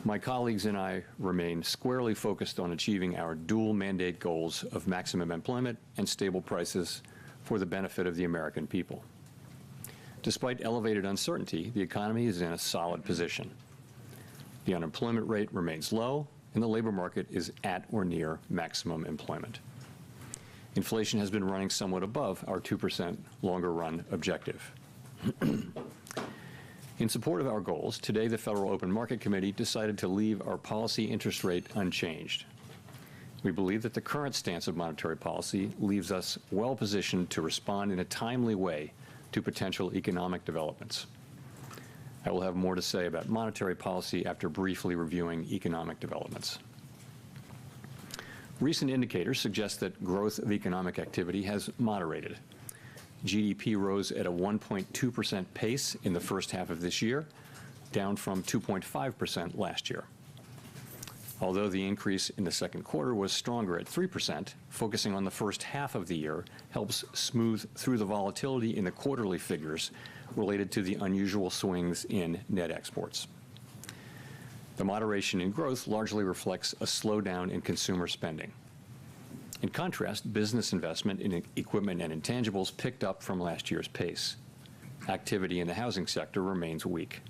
My colleagues and I remain squarely focused on achieving our dual mandate goals of maximum employment and stable prices for the benefit of the American people. Despite elevated uncertainty, the economy is in a solid position. The unemployment rate remains low, and the labor market is at or near maximum employment. Inflation has been running somewhat above our 2% longer-run objective. In support of our goals, today the Federal Open Market Committee decided to leave our policy interest rate unchanged. We believe that the current stance of monetary policy leaves us well positioned to respond in a timely way to potential economic developments. I will have more to say about monetary policy after briefly reviewing economic developments. Recent indicators suggest that growth of economic activity has moderated. GDP rose at a 1.2% pace in the first half of this year, down from 2.5% last year. Although the increase in the second quarter was stronger at 3%, focusing on the first half of the year helps smooth through the volatility in the quarterly figures related to the unusual swings in net exports. The moderation in growth largely reflects a slowdown in consumer spending. In contrast, business investment in equipment and intangibles picked up from last year's pace. Activity in the housing sector remains weak.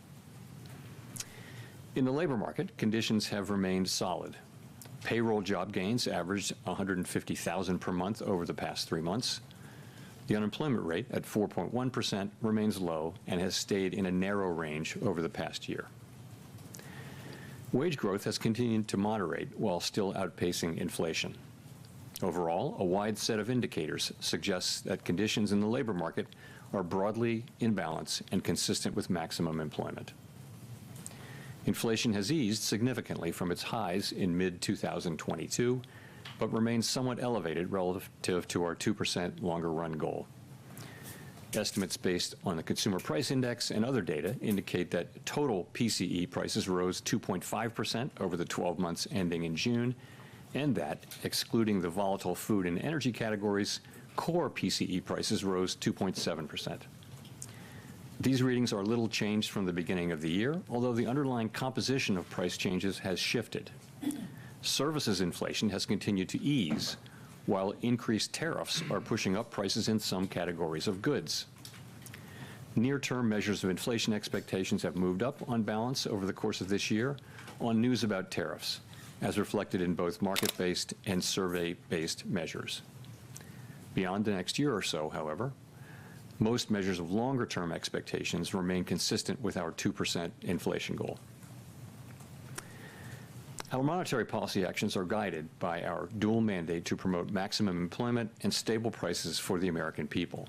In the labor market, conditions have remained solid. Payroll job gains averaged 150,000 per month over the past 3 months. The unemployment rate at 4.1% remains low and has stayed in a narrow range over the past year. Wage growth has continued to moderate while still outpacing inflation. Overall, a wide set of indicators suggests that conditions in the labor market are broadly in balance and consistent with maximum employment. Inflation has eased significantly from its highs in mid-2022, but remains somewhat elevated relative to our 2% longer-run goal. Estimates based on the Consumer Price Index and other data indicate that total PCE prices rose 2.5% over the 12 months ending in June, and that, excluding the volatile food and energy categories, core PCE prices rose 2.7%. These readings are little changed from the beginning of the year, although the underlying composition of price changes has shifted. Services inflation has continued to ease, while increased tariffs are pushing up prices in some categories of goods. Near-term measures of inflation expectations have moved up on balance over the course of this year on news about tariffs, as reflected in both market-based and survey-based measures. Beyond the next year or so, however, most measures of longer-term expectations remain consistent with our 2% inflation goal. Our monetary policy actions are guided by our dual mandate to promote maximum employment and stable prices for the American people.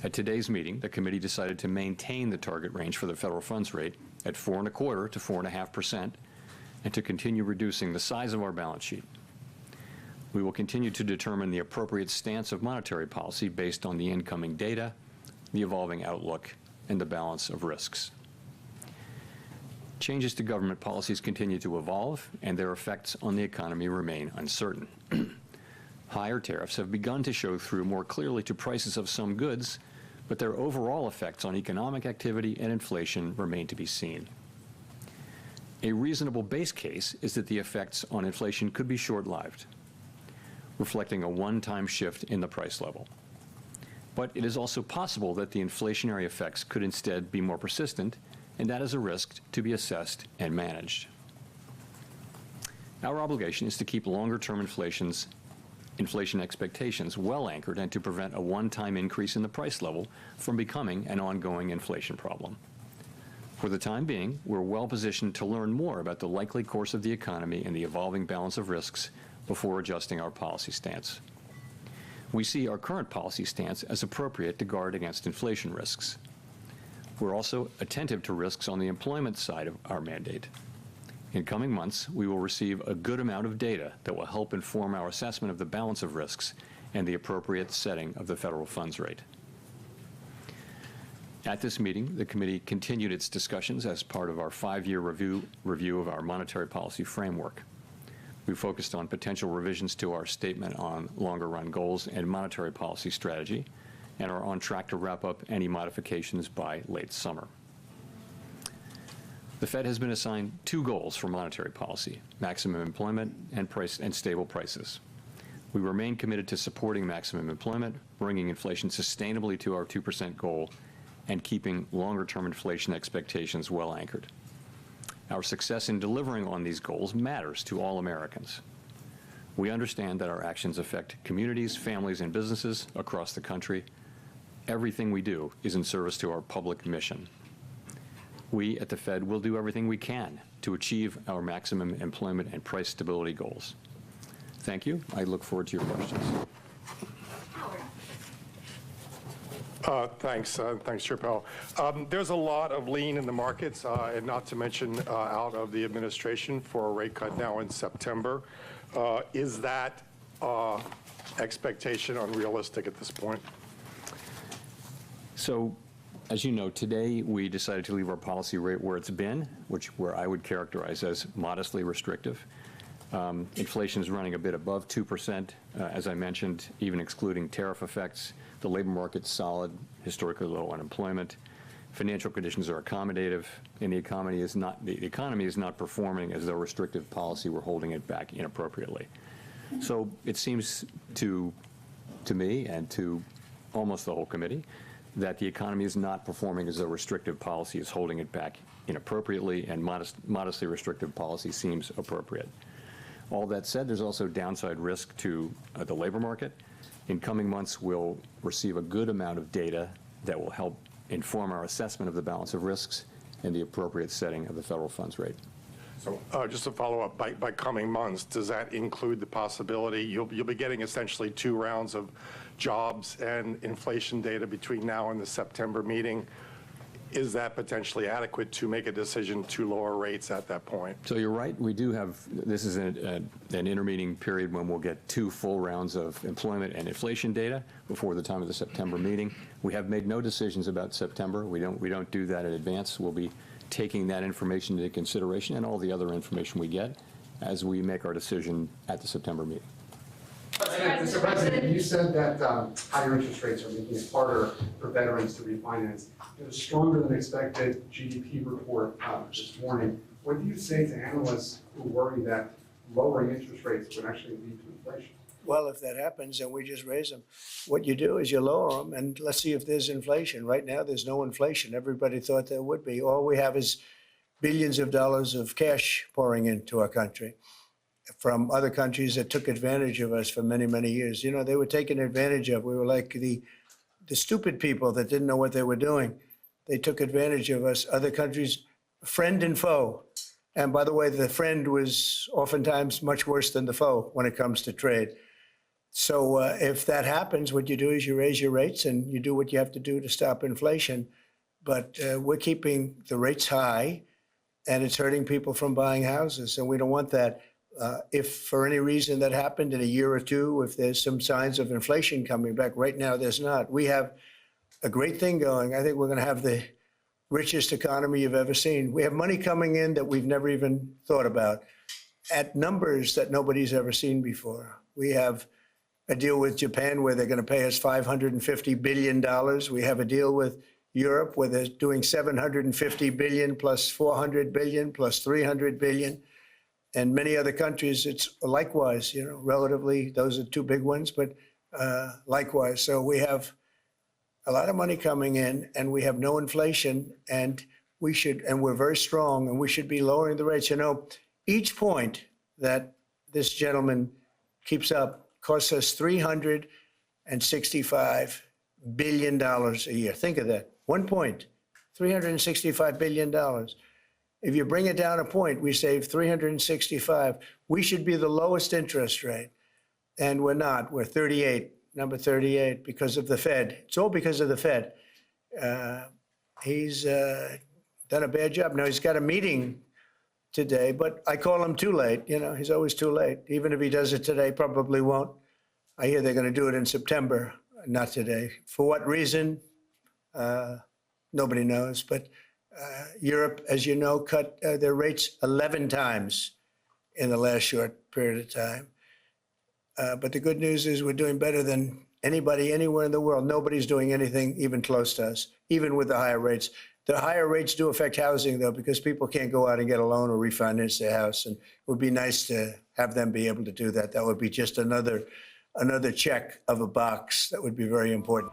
At today's meeting, the committee decided to maintain the target range for the federal funds rate at 4.25% to 4.5%, and to continue reducing the size of our balance sheet. We will continue to determine the appropriate stance of monetary policy based on the incoming data, the evolving outlook, and the balance of risks. Changes to government policies continue to evolve, and their effects on the economy remain uncertain. Higher tariffs have begun to show through more clearly to prices of some goods, but their overall effects on economic activity and inflation remain to be seen. A reasonable base case is that the effects on inflation could be short-lived, reflecting a one-time shift in the price level. But it is also possible that the inflationary effects could instead be more persistent, and that is a risk to be assessed and managed. Our obligation is to keep longer-term inflation expectations well anchored and to prevent a one-time increase in the price level from becoming an ongoing inflation problem. For the time being, we're well positioned to learn more about the likely course of the economy and the evolving balance of risks before adjusting our policy stance. We see our current policy stance as appropriate to guard against inflation risks. We're also attentive to risks on the employment side of our mandate. In coming months, we will receive a good amount of data that will help inform our assessment of the balance of risks and the appropriate setting of the federal funds rate. At this meeting, the committee continued its discussions as part of our 5-year review of our monetary policy framework. We focused on potential revisions to our statement on longer-run goals and monetary policy strategy, and are on track to wrap up any modifications by late summer. The Fed has been assigned two goals for monetary policy: maximum employment and stable prices. We remain committed to supporting maximum employment, bringing inflation sustainably to our 2% goal, and keeping longer-term inflation expectations well anchored. Our success in delivering on these goals matters to all Americans. We understand that our actions affect communities, families, and businesses across the country. Everything we do is in service to our public mission. We at the Fed will do everything we can to achieve our maximum employment and price stability goals. Thank you. I look forward to your questions. Thanks, Chair Powell. There's a lot of lean in the markets, and not to mention out of the administration for a rate cut now in September. Is that expectation unrealistic at this point? So, as you know, today we decided to leave our policy rate where it's been, where I would characterize as modestly restrictive. Inflation is running a bit above 2%, as I mentioned, even excluding tariff effects. The labor market's solid, historically low unemployment. Financial conditions are accommodative, and the economy is not performing as though restrictive policy were holding it back inappropriately. So it seems to me and to almost the whole committee that the economy is not performing as though restrictive policy is holding it back inappropriately, and modestly restrictive policy seems appropriate. All that said, there's also downside risk to the labor market. In coming months, we'll receive a good amount of data that will help inform our assessment of the balance of risks and the appropriate setting of the federal funds rate. So just to follow up, by coming months, does that include the possibility you'll be getting essentially 2 rounds of jobs and inflation data between now and the September meeting? Is that potentially adequate to make a decision to lower rates at that point? So you're right. We do have, this is an intermeeting period when we'll get 2 full rounds of employment and inflation data before the time of the September meeting. We have made no decisions about September. We don't do that in advance. We'll be taking that information into consideration and all the other information we get as we make our decision at the September meeting. Mr. President, you said that higher interest rates are making it harder for veterans to refinance. There's a stronger than expected GDP report this morning. What do you say to analysts who worry that lowering interest rates would actually lead to inflation? Well, if that happens, then we just raise them. What you do is you lower them, and let's see if there's inflation. Right now, there's no inflation. Everybody thought there would be. All we have is billions of dollars of cash pouring into our country from other countries that took advantage of us for many, many years. You know, they were taken advantage of. We were like the stupid people that didn't know what they were doing. They took advantage of us. Other countries, friend and foe. And by the way, the friend was oftentimes much worse than the foe when it comes to trade. So if that happens, what you do is you raise your rates and you do what you have to do to stop inflation. But we're keeping the rates high, and it's hurting people from buying houses, and we don't want that. If for any reason that happened in a year or two, if there's some signs of inflation coming back, right now there's not. We have a great thing going. I think we're going to have the richest economy you've ever seen. We have money coming in that we've never even thought about at numbers that nobody's ever seen before. We have a deal with Japan where they're going to pay us $550 billion. We have a deal with Europe where they're doing $750 billion plus $400 billion plus $300 billion. And many other countries, it's likewise, you know, relatively, those are 2 big ones, but likewise. So we have a lot of money coming in, and we have no inflation, and we're very strong, and we should be lowering the rates. You know, each point that this gentleman keeps up costs us $365 billion a year. Think of that. 1 point, $365 billion. If you bring it down a point, we save 365. We should be the lowest interest rate, and we're not. We're 38, number 38, because of the Fed. It's all because of the Fed. He's done a bad job. Now, he's got a meeting today, but I call him too late. You know, he's always too late. Even if he does it today, probably won't. I hear they're going to do it in September, not today. For what reason? Nobody knows, but Europe, as you know, cut their rates 11 times in the last short period of time. But the good news is we're doing better than anybody anywhere in the world. Nobody's doing anything even close to us, even with the higher rates. The higher rates do affect housing, though, because people can't go out and get a loan or refinance their house. And it would be nice to have them be able to do that. That would be just another check of a box that would be very important.